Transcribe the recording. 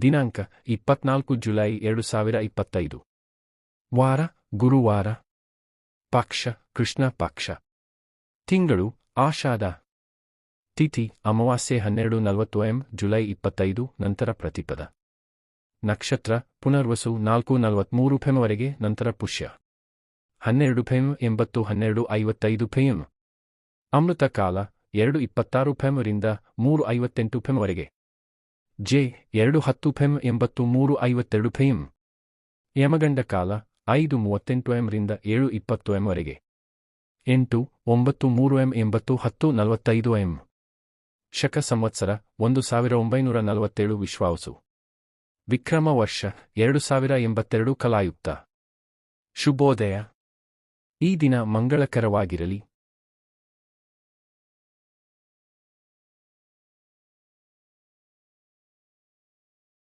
ದಿನಾಂಕ 24 ಜುಲೈ 2025. ವಾರ ಗುರುವಾರ. ಪಕ್ಷ ಕೃಷ್ಣ ಪಕ್ಷ. ತಿಂಗಳು ಆಷಾಢ. ತಿಥಿ ಅಮಾವಾಸ್ಯೆ 12:40 am ಜುಲೈ 25 ನಂತರ ಪ್ರತಿಪದ. ನಕ್ಷತ್ರ ಪುನರ್ವಸು 4:43 pm ವರೆಗೆ ನಂತರ ಪುಷ್ಯ 12 pm 80 12:55 pm. ಅಮೃತ ಕಾಲ 2:26 pm ರಿಂದ 3:58 pm ವರೆಗೆ. J 2:10 pm 83:52 pm. ಯಮಗಂಡ ಕಾಲ 5:38 am ರಿಂದ 7:20 am ವರೆಗೆ. 8:93 am 80:10:45 am. ಶಕ ಸಂವತ್ಸರ 1947 ವಿಶ್ವಾವಸು. ವಿಕ್ರಮ ವರ್ಷ 2082 ಕಲಾಯುಕ್ತ. ಶುಭೋದಯ. ಈ ದಿನ ಮಂಗಳಕರವಾಗಿರಲಿ.